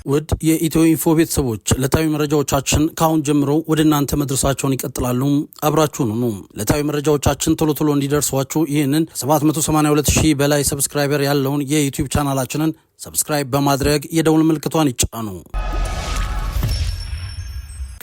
ውድ የኢትዮ ኢንፎ ቤተሰቦች ዕለታዊ መረጃዎቻችን ካሁን ጀምሮ ወደ እናንተ መድረሳቸውን ይቀጥላሉ። አብራችሁን ሁኑ። ዕለታዊ መረጃዎቻችን ቶሎ ቶሎ እንዲደርሷችሁ ይህንን 782,000 በላይ ሰብስክራይበር ያለውን የዩቲዩብ ቻናላችንን ሰብስክራይብ በማድረግ የደውል ምልክቷን ይጫኑ።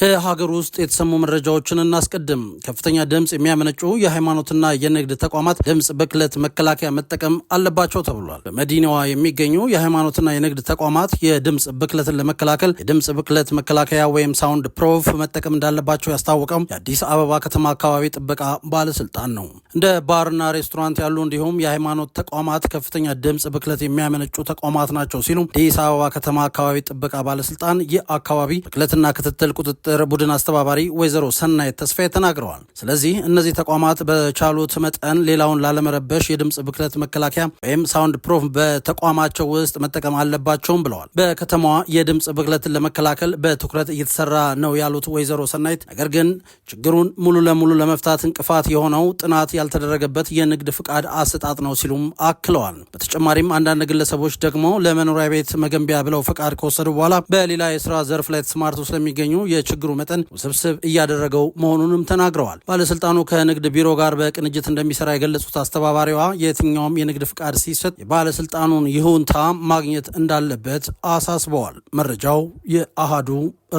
ከሀገር ውስጥ የተሰሙ መረጃዎችን እናስቀድም። ከፍተኛ ድምጽ የሚያመነጩ የሃይማኖትና የንግድ ተቋማት ድምጽ ብክለት መከላከያ መጠቀም አለባቸው ተብሏል። በመዲናዋ የሚገኙ የሃይማኖትና የንግድ ተቋማት የድምጽ ብክለትን ለመከላከል የድምጽ ብክለት መከላከያ ወይም ሳውንድ ፕሮፍ መጠቀም እንዳለባቸው ያስታወቀው የአዲስ አበባ ከተማ አካባቢ ጥበቃ ባለስልጣን ነው። እንደ ባርና ሬስቶራንት ያሉ እንዲሁም የሃይማኖት ተቋማት ከፍተኛ ድምጽ ብክለት የሚያመነጩ ተቋማት ናቸው ሲሉ አዲስ አበባ ከተማ አካባቢ ጥበቃ ባለስልጣን የአካባቢ ብክለትና ክትትል ቁጥጥር ቡድን አስተባባሪ ወይዘሮ ሰናይት ተስፋዬ ተናግረዋል። ስለዚህ እነዚህ ተቋማት በቻሉት መጠን ሌላውን ላለመረበሽ የድምጽ ብክለት መከላከያ ወይም ሳውንድ ፕሮፍ በተቋማቸው ውስጥ መጠቀም አለባቸውም ብለዋል። በከተማዋ የድምጽ ብክለትን ለመከላከል በትኩረት እየተሰራ ነው ያሉት ወይዘሮ ሰናይት ነገር ግን ችግሩን ሙሉ ለሙሉ ለመፍታት እንቅፋት የሆነው ጥናት ያልተደረገበት የንግድ ፍቃድ አሰጣጥ ነው ሲሉም አክለዋል። በተጨማሪም አንዳንድ ግለሰቦች ደግሞ ለመኖሪያ ቤት መገንቢያ ብለው ፍቃድ ከወሰዱ በኋላ በሌላ የስራ ዘርፍ ላይ ተሰማርተው ስለሚገኙ ችግሩ መጠን ውስብስብ እያደረገው መሆኑንም ተናግረዋል። ባለስልጣኑ ከንግድ ቢሮ ጋር በቅንጅት እንደሚሰራ የገለጹት አስተባባሪዋ የትኛውም የንግድ ፍቃድ ሲሰጥ የባለስልጣኑን ይሁንታ ማግኘት እንዳለበት አሳስበዋል። መረጃው የአሃዱ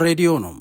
ሬዲዮ ነው።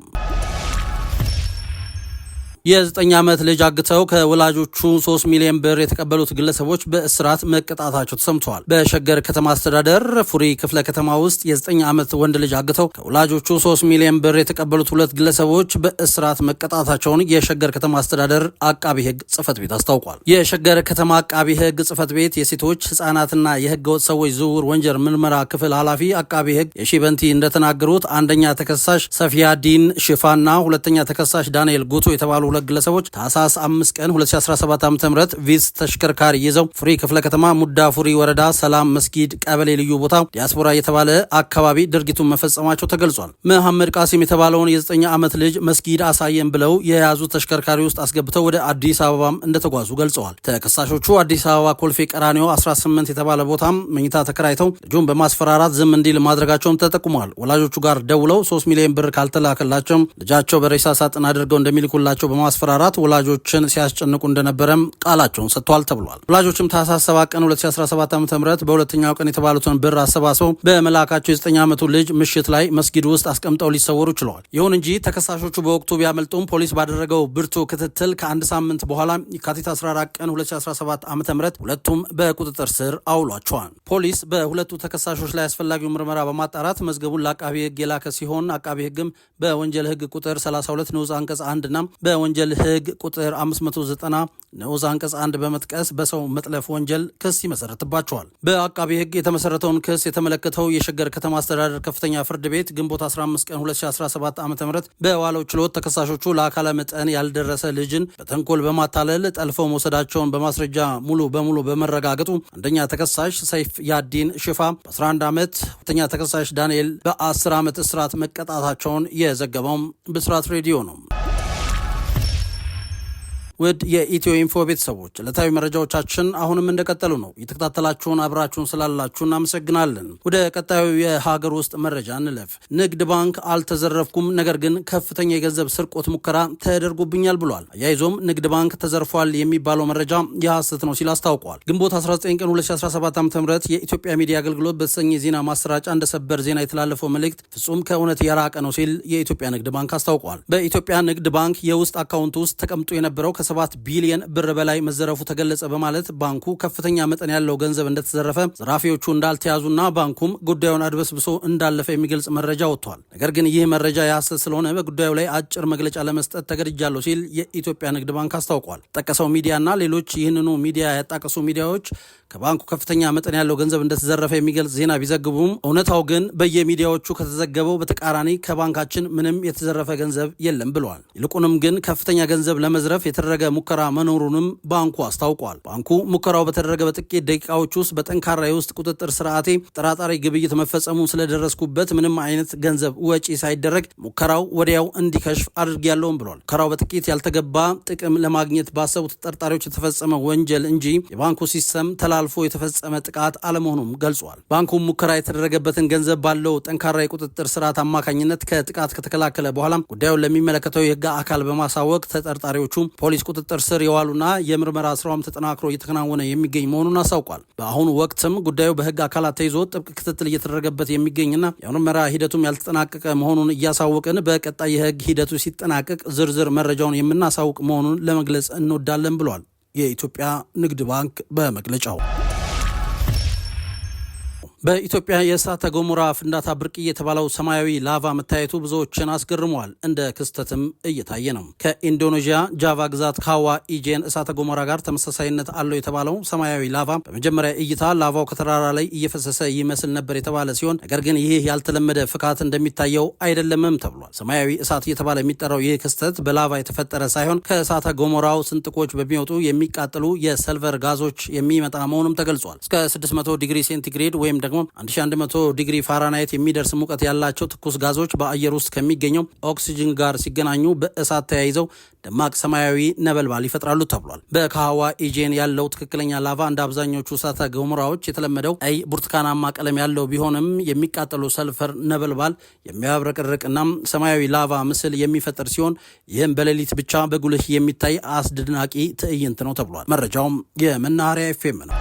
የ9 ዓመት ልጅ አግተው ከወላጆቹ 3 ሚሊዮን ብር የተቀበሉት ግለሰቦች በእስራት መቀጣታቸው ተሰምተዋል። በሸገር ከተማ አስተዳደር ፉሪ ክፍለ ከተማ ውስጥ የ9 ዓመት ወንድ ልጅ አግተው ከወላጆቹ 3 ሚሊዮን ብር የተቀበሉት ሁለት ግለሰቦች በእስራት መቀጣታቸውን የሸገር ከተማ አስተዳደር አቃቢ ሕግ ጽሕፈት ቤት አስታውቋል። የሸገር ከተማ አቃቢ ሕግ ጽሕፈት ቤት የሴቶች ሕፃናትና የሕገ ወጥ ሰዎች ዝውውር ወንጀል ምርመራ ክፍል ኃላፊ አቃቢ ሕግ የሺበንቲ እንደተናገሩት አንደኛ ተከሳሽ ሰፊያዲን ሽፋና ሁለተኛ ተከሳሽ ዳንኤል ጉቱ የተባሉ ግለሰቦች ታህሳስ 5 ቀን 2017 ዓ.ም ቪስ ተሽከርካሪ ይዘው ፉሪ ክፍለ ከተማ ሙዳ ፉሪ ወረዳ ሰላም መስጊድ ቀበሌ ልዩ ቦታ ዲያስፖራ የተባለ አካባቢ ድርጊቱን መፈጸማቸው ተገልጿል። መሐመድ ቃሲም የተባለውን የ9 ዓመት ልጅ መስጊድ አሳየን ብለው የያዙ ተሽከርካሪ ውስጥ አስገብተው ወደ አዲስ አበባም እንደተጓዙ ገልጸዋል። ተከሳሾቹ አዲስ አበባ ኮልፌ ቀራኒዮ 18 የተባለ ቦታም መኝታ ተከራይተው ልጁን በማስፈራራት ዝም እንዲል ማድረጋቸውም ተጠቁሟል። ወላጆቹ ጋር ደውለው 3 ሚሊዮን ብር ካልተላከላቸው ልጃቸው በሬሳ ሳጥን አድርገው እንደሚልኩላቸው ማስፈራራት ወላጆችን ሲያስጨንቁ እንደነበረም ቃላቸውን ሰጥተዋል ተብሏል። ወላጆችም ታህሳስ 7 ቀን 2017 ዓ.ም በሁለተኛው ቀን የተባሉትን ብር አሰባስበው በመላካቸው የ9 ዓመቱ ልጅ ምሽት ላይ መስጊድ ውስጥ አስቀምጠው ሊሰወሩ ችለዋል። ይሁን እንጂ ተከሳሾቹ በወቅቱ ቢያመልጡም ፖሊስ ባደረገው ብርቱ ክትትል ከአንድ ሳምንት በኋላ የካቲት 14 ቀን 2017 ዓ.ም ሁለቱም በቁጥጥር ስር አውሏቸዋል። ፖሊስ በሁለቱ ተከሳሾች ላይ አስፈላጊው ምርመራ በማጣራት መዝገቡን ለአቃቢ ሕግ የላከ ሲሆን አቃቢ ሕግም በወንጀል ሕግ ቁጥር 32 ንዑስ አንቀጽ 1 እና በወንጀል ሕግ ቁጥር 590 ንዑስ አንቀጽ 1 በመጥቀስ በሰው መጥለፍ ወንጀል ክስ ይመሰረትባቸዋል። በአቃቢ ሕግ የተመሰረተውን ክስ የተመለከተው የሸገር ከተማ አስተዳደር ከፍተኛ ፍርድ ቤት ግንቦት 15 ቀን 2017 ዓ.ም በዋለው ችሎት ተከሳሾቹ ለአካለ መጠን ያልደረሰ ልጅን በተንኮል በማታለል ጠልፈው መውሰዳቸውን በማስረጃ ሙሉ በሙሉ በመረጋገጡ አንደኛ ተከሳሽ ሰይፍ ያዲን ሽፋ በ11 ዓመት፣ ሁለተኛ ተከሳሽ ዳንኤል በ10 ዓመት እስራት መቀጣታቸውን የዘገበው ብስራት ሬዲዮ ነው። ውድ የኢትዮ ኢንፎ ቤተሰቦች ዕለታዊ መረጃዎቻችን አሁንም እንደቀጠሉ ነው። የተከታተላችሁን አብራችሁን ስላላችሁ እናመሰግናለን። ወደ ቀጣዩ የሀገር ውስጥ መረጃ እንለፍ። ንግድ ባንክ አልተዘረፍኩም፣ ነገር ግን ከፍተኛ የገንዘብ ስርቆት ሙከራ ተደርጎብኛል ብሏል። አያይዞም ንግድ ባንክ ተዘርፏል የሚባለው መረጃ የሐሰት ነው ሲል አስታውቋል። ግንቦት 19 ቀን 2017 ዓ.ም የኢትዮጵያ ሚዲያ አገልግሎት በተሰኘ ዜና ማሰራጫ እንደ ሰበር ዜና የተላለፈው መልእክት ፍጹም ከእውነት የራቀ ነው ሲል የኢትዮጵያ ንግድ ባንክ አስታውቋል። በኢትዮጵያ ንግድ ባንክ የውስጥ አካውንት ውስጥ ተቀምጦ የነበረው ከ7 ቢሊዮን ብር በላይ መዘረፉ ተገለጸ በማለት ባንኩ ከፍተኛ መጠን ያለው ገንዘብ እንደተዘረፈ፣ ዘራፊዎቹ እንዳልተያዙና ባንኩም ጉዳዩን አድበስብሶ እንዳለፈ የሚገልጽ መረጃ ወጥቷል። ነገር ግን ይህ መረጃ የሐሰት ስለሆነ በጉዳዩ ላይ አጭር መግለጫ ለመስጠት ተገድጃለሁ ሲል የኢትዮጵያ ንግድ ባንክ አስታውቋል። ጠቀሰው ሚዲያና ሌሎች ይህንኑ ሚዲያ ያጣቀሱ ሚዲያዎች ከባንኩ ከፍተኛ መጠን ያለው ገንዘብ እንደተዘረፈ የሚገልጽ ዜና ቢዘግቡም እውነታው ግን በየሚዲያዎቹ ከተዘገበው በተቃራኒ ከባንካችን ምንም የተዘረፈ ገንዘብ የለም ብለዋል። ይልቁንም ግን ከፍተኛ ገንዘብ ለመዝረፍ የተደረገ የተደረገ ሙከራ መኖሩንም ባንኩ አስታውቋል። ባንኩ ሙከራው በተደረገ በጥቂት ደቂቃዎች ውስጥ በጠንካራ የውስጥ ቁጥጥር ስርዓቴ ጠራጣሪ ግብይት መፈጸሙ ስለደረስኩበት ምንም አይነት ገንዘብ ወጪ ሳይደረግ ሙከራው ወዲያው እንዲከሽፍ አድርጌያለሁም ብሏል። ሙከራው በጥቂት ያልተገባ ጥቅም ለማግኘት ባሰቡት ተጠርጣሪዎች የተፈጸመ ወንጀል እንጂ የባንኩ ሲስተም ተላልፎ የተፈጸመ ጥቃት አለመሆኑም ገልጿል። ባንኩ ሙከራ የተደረገበትን ገንዘብ ባለው ጠንካራ የቁጥጥር ስርዓት አማካኝነት ከጥቃት ከተከላከለ በኋላ ጉዳዩን ለሚመለከተው የህግ አካል በማሳወቅ ተጠርጣሪዎቹ ፖሊስ ቁጥጥር ስር የዋሉና የምርመራ ስራውም ተጠናክሮ እየተከናወነ የሚገኝ መሆኑን አሳውቋል። በአሁኑ ወቅትም ጉዳዩ በህግ አካላት ተይዞ ጥብቅ ክትትል እየተደረገበት የሚገኝና የምርመራ ሂደቱም ያልተጠናቀቀ መሆኑን እያሳወቅን በቀጣይ የህግ ሂደቱ ሲጠናቀቅ ዝርዝር መረጃውን የምናሳውቅ መሆኑን ለመግለጽ እንወዳለን ብሏል የኢትዮጵያ ንግድ ባንክ በመግለጫው። በኢትዮጵያ የእሳተ ገሞራ ፍንዳታ ብርቅዬ የተባለው ሰማያዊ ላቫ መታየቱ ብዙዎችን አስገርመዋል። እንደ ክስተትም እየታየ ነው። ከኢንዶኔዥያ ጃቫ ግዛት ካዋ ኢጄን እሳተ ገሞራ ጋር ተመሳሳይነት አለው የተባለው ሰማያዊ ላቫ በመጀመሪያ እይታ ላቫው ከተራራ ላይ እየፈሰሰ ይመስል ነበር የተባለ ሲሆን ነገር ግን ይህ ያልተለመደ ፍካት እንደሚታየው አይደለምም ተብሏል። ሰማያዊ እሳት እየተባለ የሚጠራው ይህ ክስተት በላቫ የተፈጠረ ሳይሆን ከእሳተ ገሞራው ስንጥቆች በሚወጡ የሚቃጠሉ የሰልቨር ጋዞች የሚመጣ መሆኑም ተገልጿል። እስከ 600 ዲግሪ ሴንቲግሬድ ወይም ደግሞ 1100 ዲግሪ ፋራናይት የሚደርስ ሙቀት ያላቸው ትኩስ ጋዞች በአየር ውስጥ ከሚገኘው ኦክሲጅን ጋር ሲገናኙ በእሳት ተያይዘው ደማቅ ሰማያዊ ነበልባል ይፈጥራሉ ተብሏል። በካዋ ኢጄን ያለው ትክክለኛ ላቫ እንደ አብዛኞቹ እሳተ ገሞራዎች የተለመደው ቀይ ብርቱካናማ ቀለም ያለው ቢሆንም የሚቃጠሉ ሰልፈር ነበልባል የሚያብረቀርቅና ሰማያዊ ላቫ ምስል የሚፈጥር ሲሆን ይህም በሌሊት ብቻ በጉልህ የሚታይ አስደናቂ ትዕይንት ነው ተብሏል። መረጃውም የመናኸሪያ ኤፍኤም ነው።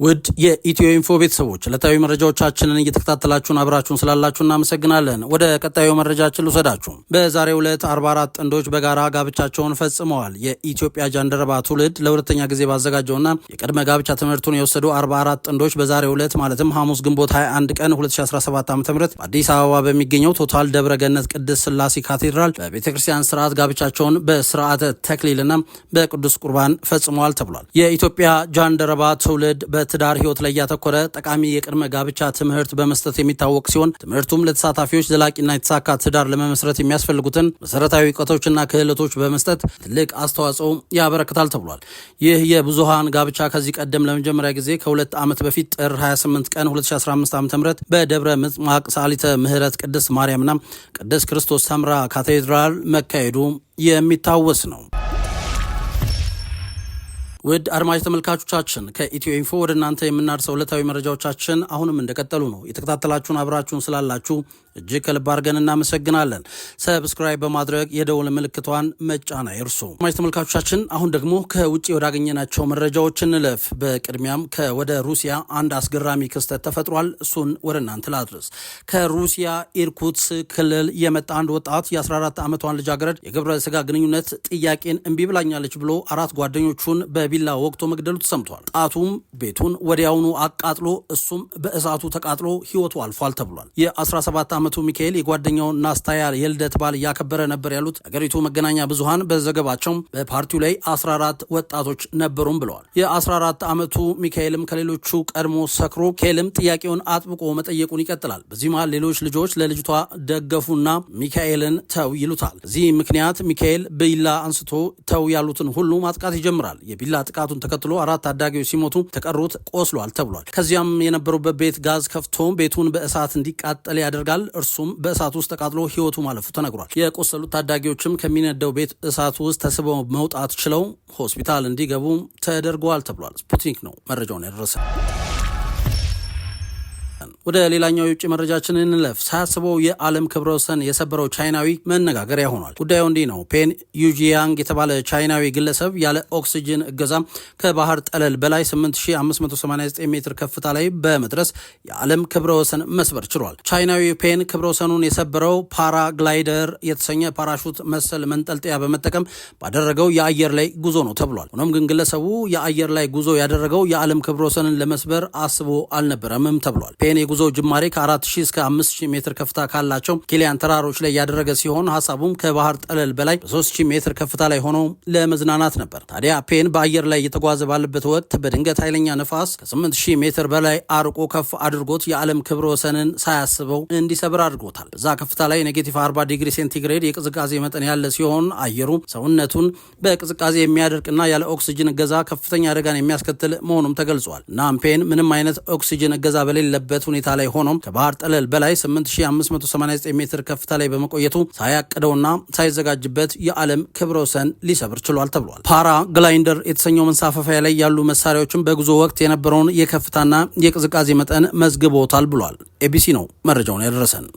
ውድ የኢትዮ ኢንፎ ቤተሰቦች ዕለታዊ መረጃዎቻችንን እየተከታተላችሁን አብራችሁን ስላላችሁ እናመሰግናለን። ወደ ቀጣዩ መረጃችን ልውሰዳችሁ። በዛሬው ዕለት 44 ጥንዶች በጋራ ጋብቻቸውን ፈጽመዋል። የኢትዮጵያ ጃንደረባ ትውልድ ለሁለተኛ ጊዜ ባዘጋጀውና የቅድመ ጋብቻ ትምህርቱን የወሰዱ 44 ጥንዶች በዛሬው ዕለት ማለትም ሐሙስ ግንቦት 21 ቀን 2017 ዓ.ም በአዲስ አበባ በሚገኘው ቶታል ደብረ ገነት ቅድስት ሥላሴ ካቴድራል በቤተክርስቲያን ስርዓት ጋብቻቸውን በስርዓተ ተክሊልና በቅዱስ ቁርባን ፈጽመዋል ተብሏል። የኢትዮጵያ ጃንደረባ ትውልድ ትዳር ህይወት ላይ ያተኮረ ጠቃሚ የቅድመ ጋብቻ ትምህርት በመስጠት የሚታወቅ ሲሆን ትምህርቱም ለተሳታፊዎች ዘላቂና የተሳካ ትዳር ለመመስረት የሚያስፈልጉትን መሰረታዊ እውቀቶችና ክህሎቶች በመስጠት ትልቅ አስተዋጽኦ ያበረክታል ተብሏል። ይህ የብዙሃን ጋብቻ ከዚህ ቀደም ለመጀመሪያ ጊዜ ከ2 ዓመት በፊት ጥር 28 ቀን 2015 ዓ.ም በደብረ ምጥማቅ ሳሊተ ምህረት ቅድስት ማርያምና ቅድስት ክርስቶስ ሰምራ ካቴድራል መካሄዱ የሚታወስ ነው። ውድ አድማጭ ተመልካቾቻችን ከኢትዮ ኢንፎ ወደ እናንተ የምናደርሰው ዕለታዊ መረጃዎቻችን አሁንም እንደቀጠሉ ነው። የተከታተላችሁን አብራችሁን ስላላችሁ እጅግ ከልብ አድርገን እናመሰግናለን። ሰብስክራይብ በማድረግ የደወል ምልክቷን መጫን አይርሱ። አድማጭ ተመልካቾቻችን አሁን ደግሞ ከውጭ ወዳገኘናቸው መረጃዎች እንለፍ። በቅድሚያም ከወደ ሩሲያ አንድ አስገራሚ ክስተት ተፈጥሯል። እሱን ወደ እናንተ ላድርስ። ከሩሲያ ኢርኩትስ ክልል የመጣ አንድ ወጣት የ14 ዓመቷን ልጃገረድ የግብረ ስጋ ግንኙነት ጥያቄን እምቢ ብላኛለች ብሎ 4 ጓደኞቹን በቢላ ወቅቶ መግደሉ ተሰምቷል። ጣቱም ቤቱን ወዲያውኑ አቃጥሎ እሱም በእሳቱ ተቃጥሎ ህይወቱ አልፏል ተብሏል። የ17 ዓመቱ ሚካኤል የጓደኛው ናስታያ የልደት በዓል እያከበረ ነበር ያሉት የአገሪቱ መገናኛ ብዙሃን በዘገባቸው በፓርቲው ላይ 14 ወጣቶች ነበሩም ብለዋል። የ14 ዓመቱ ሚካኤልም ከሌሎቹ ቀድሞ ሰክሮ ኬልም ጥያቄውን አጥብቆ መጠየቁን ይቀጥላል። በዚህ መሃል ሌሎች ልጆች ለልጅቷ ደገፉና ሚካኤልን ተው ይሉታል። በዚህ ምክንያት ሚካኤል ቢላ አንስቶ ተው ያሉትን ሁሉ ማጥቃት ይጀምራል። የቢላ ጥቃቱን ተከትሎ 4 ታዳጊዎች ሲሞቱ ተቀሩት ቆስሏል ተብሏል። ከዚያም የነበሩበት ቤት ጋዝ ከፍቶ ቤቱን በእሳት እንዲቃጠል ያደርጋል። እርሱም በእሳት ውስጥ ተቃጥሎ ህይወቱ ማለፉ ተነግሯል። የቆሰሉት ታዳጊዎችም ከሚነደው ቤት እሳት ውስጥ ተስበው መውጣት ችለው ሆስፒታል እንዲገቡ ተደርገዋል ተብሏል። ስፑትኒክ ነው መረጃውን ያደረሰ። ወደ ሌላኛው የውጭ መረጃችን እንለፍ። ሳያስበው የዓለም ክብረ ወሰን የሰበረው ቻይናዊ መነጋገሪያ ሆኗል። ጉዳዩ እንዲህ ነው። ፔን ዩጂያንግ የተባለ ቻይናዊ ግለሰብ ያለ ኦክሲጅን እገዛ ከባህር ጠለል በላይ 8589 ሜትር ከፍታ ላይ በመድረስ የዓለም ክብረ ወሰን መስበር ችሏል። ቻይናዊ ፔን ክብረ ወሰኑን የሰበረው ፓራግላይደር የተሰኘ ፓራሹት መሰል መንጠልጠያ በመጠቀም ባደረገው የአየር ላይ ጉዞ ነው ተብሏል። ሆኖም ግን ግለሰቡ የአየር ላይ ጉዞ ያደረገው የዓለም ክብረ ወሰንን ለመስበር አስቦ አልነበረምም ተብሏል። ፔን የጉዞ ጅማሬ ከ4000 እስከ 5000 ሜትር ከፍታ ካላቸው ኬሊያን ተራሮች ላይ ያደረገ ሲሆን ሀሳቡም ከባህር ጠለል በላይ በ3000 ሜትር ከፍታ ላይ ሆኖ ለመዝናናት ነበር። ታዲያ ፔን በአየር ላይ እየተጓዘ ባለበት ወቅት በድንገት ኃይለኛ ነፋስ ከ8000 ሜትር በላይ አርቆ ከፍ አድርጎት የዓለም ክብረ ወሰንን ሳያስበው እንዲሰብር አድርጎታል። በዛ ከፍታ ላይ ኔጌቲቭ 40 ዲግሪ ሴንቲግሬድ የቅዝቃዜ መጠን ያለ ሲሆን አየሩ ሰውነቱን በቅዝቃዜ የሚያደርቅና ያለ ኦክሲጅን እገዛ ከፍተኛ አደጋን የሚያስከትል መሆኑም ተገልጿል። እናም ፔን ምንም አይነት ኦክሲጅን እገዛ በሌለበት ሁኔታ ላይ ሆኖም ከባህር ጠለል በላይ 8589 ሜትር ከፍታ ላይ በመቆየቱ ሳያቅደውና ሳይዘጋጅበት የዓለም ክብረ ወሰን ሊሰብር ችሏል ተብሏል። ፓራ ግላይንደር የተሰኘው መንሳፈፊያ ላይ ያሉ መሳሪያዎችን በጉዞ ወቅት የነበረውን የከፍታና የቅዝቃዜ መጠን መዝግቦታል ብሏል። ኤቢሲ ነው መረጃውን ያደረሰን።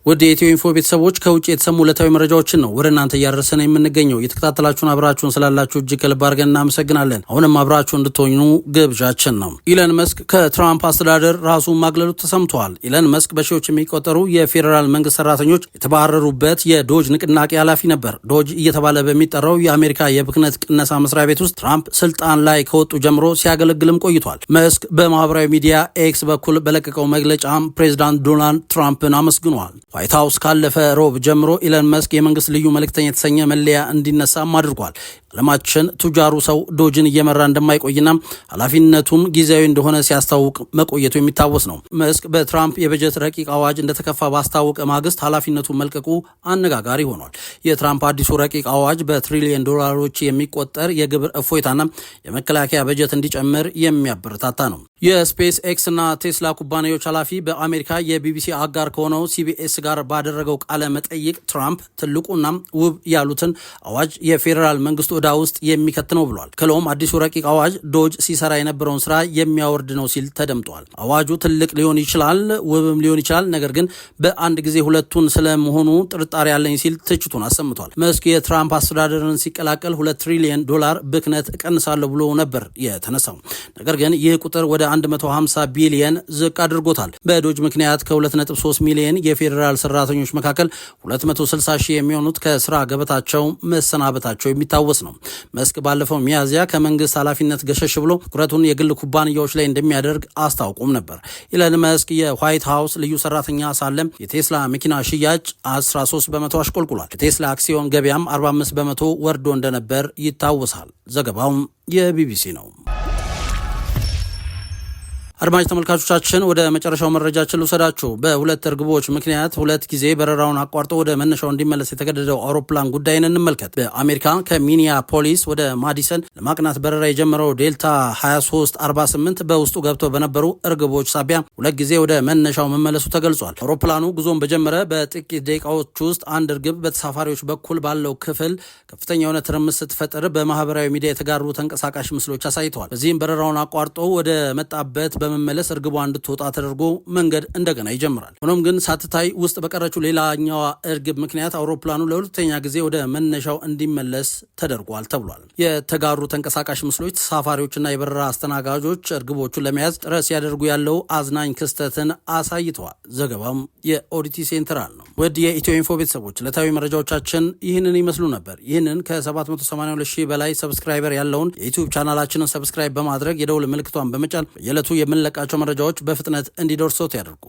ወደ ኢትዮ ኢንፎ ቤተሰቦች ከውጭ የተሰሙ ዕለታዊ መረጃዎችን ነው ወደ እናንተ እያደረሰን የምንገኘው። የተከታተላችሁን አብራችሁን ስላላችሁ እጅግ ከልብ አድርገን እናመሰግናለን። አሁንም አብራችሁ እንድትሆኑ ግብዣችን ነው። ኢለን መስክ ከትራምፕ አስተዳደር ራሱን ማግለሉ ተሰምቷል። ኢለን መስክ በሺዎች የሚቆጠሩ የፌዴራል መንግስት ሰራተኞች የተባረሩበት የዶጅ ንቅናቄ ኃላፊ ነበር። ዶጅ እየተባለ በሚጠራው የአሜሪካ የብክነት ቅነሳ መስሪያ ቤት ውስጥ ትራምፕ ስልጣን ላይ ከወጡ ጀምሮ ሲያገለግልም ቆይቷል። መስክ በማህበራዊ ሚዲያ ኤክስ በኩል በለቀቀው መግለጫም ፕሬዚዳንት ዶናልድ ትራምፕን አመስግኗል። ዋይት ሀውስ ካለፈ ሮብ ጀምሮ ኢለን መስክ የመንግስት ልዩ መልእክተኛ የተሰኘ መለያ እንዲነሳም አድርጓል። ዓለማችን ቱጃሩ ሰው ዶጅን እየመራ እንደማይቆይና ኃላፊነቱም ጊዜያዊ እንደሆነ ሲያስታውቅ መቆየቱ የሚታወስ ነው። መስክ በትራምፕ የበጀት ረቂቅ አዋጅ እንደተከፋ ባስታወቀ ማግስት ኃላፊነቱን መልቀቁ አነጋጋሪ ሆኗል። የትራምፕ አዲሱ ረቂቅ አዋጅ በትሪሊየን ዶላሮች የሚቆጠር የግብር እፎይታና የመከላከያ በጀት እንዲጨምር የሚያበረታታ ነው። የስፔስ ኤክስ እና ቴስላ ኩባንያዎች ኃላፊ በአሜሪካ የቢቢሲ አጋር ከሆነው ሲቢኤስ ጋር ባደረገው ቃለ መጠይቅ ትራምፕ ትልቁና ውብ ያሉትን አዋጅ የፌዴራል መንግስቱ ዕዳ ውስጥ የሚከት ነው ብሏል። ክሎም አዲሱ ረቂቅ አዋጅ ዶጅ ሲሰራ የነበረውን ስራ የሚያወርድ ነው ሲል ተደምጧል። አዋጁ ትልቅ ሊሆን ይችላል፣ ውብም ሊሆን ይችላል፣ ነገር ግን በአንድ ጊዜ ሁለቱን ስለመሆኑ ጥርጣሬ ያለኝ ሲል ትችቱን አሰምቷል። መስክ የትራምፕ አስተዳደርን ሲቀላቀል 2 ትሪሊየን ዶላር ብክነት እቀንሳለሁ ብሎ ነበር የተነሳው። ነገር ግን ይህ ቁጥር ወደ 150 ቢሊየን ዝቅ አድርጎታል። በዶጅ ምክንያት ከ2.3 ሚሊዮን የፌዴራል ሰራተኞች መካከል 260 ሺህ የሚሆኑት ከስራ ገበታቸው መሰናበታቸው የሚታወስ ነው። መስክ ባለፈው ሚያዝያ ከመንግስት ኃላፊነት ገሸሽ ብሎ ትኩረቱን የግል ኩባንያዎች ላይ እንደሚያደርግ አስታውቆም ነበር። ኢለን መስክ የዋይት ሃውስ ልዩ ሰራተኛ ሳለም የቴስላ መኪና ሽያጭ 13 በመቶ አሽቆልቁሏል። የቴስላ አክሲዮን ገበያም 45 በመቶ ወርዶ እንደነበር ይታወሳል። ዘገባውም የቢቢሲ ነው። አድማጭ ተመልካቾቻችን ወደ መጨረሻው መረጃችን ልውሰዳችሁ። በሁለት እርግቦች ምክንያት 2 ጊዜ በረራውን አቋርጦ ወደ መነሻው እንዲመለስ የተገደደው አውሮፕላን ጉዳይን እንመልከት። በአሜሪካ ከሚኒያፖሊስ ወደ ማዲሰን ለማቅናት በረራ የጀመረው ዴልታ 2348 በውስጡ ገብተው በነበሩ እርግቦች ሳቢያ 2 ጊዜ ወደ መነሻው መመለሱ ተገልጿል። አውሮፕላኑ ጉዞን በጀመረ በጥቂት ደቂቃዎች ውስጥ አንድ እርግብ በተሳፋሪዎች በኩል ባለው ክፍል ከፍተኛ የሆነ ትርምስ ስትፈጥር በማህበራዊ ሚዲያ የተጋሩ ተንቀሳቃሽ ምስሎች አሳይተዋል። በዚህም በረራውን አቋርጦ ወደ መጣበት በመመለስ እርግቧ እንድትወጣ ተደርጎ መንገድ እንደገና ይጀምራል። ሆኖም ግን ሳትታይ ውስጥ በቀረችው ሌላኛዋ እርግብ ምክንያት አውሮፕላኑ ለሁለተኛ ጊዜ ወደ መነሻው እንዲመለስ ተደርጓል ተብሏል። የተጋሩ ተንቀሳቃሽ ምስሎች ተሳፋሪዎችና የበረራ አስተናጋጆች እርግቦቹን ለመያዝ ጥረት ሲያደርጉ ያለው አዝናኝ ክስተትን አሳይተዋል። ዘገባም የኦዲቲ ሴንትራል ነው። ወደ የኢትዮ ኢንፎ ቤተሰቦች ዕለታዊ መረጃዎቻችን ይህንን ይመስሉ ነበር። ይህንን ከ782 ሺህ በላይ ሰብስክራይበር ያለውን የዩቲዩብ ቻናላችንን ሰብስክራይብ በማድረግ የደውል ምልክቷን በመጫን በየዕለቱ የምንለቃቸው መረጃዎች በፍጥነት እንዲደርሶት ያደርጉ።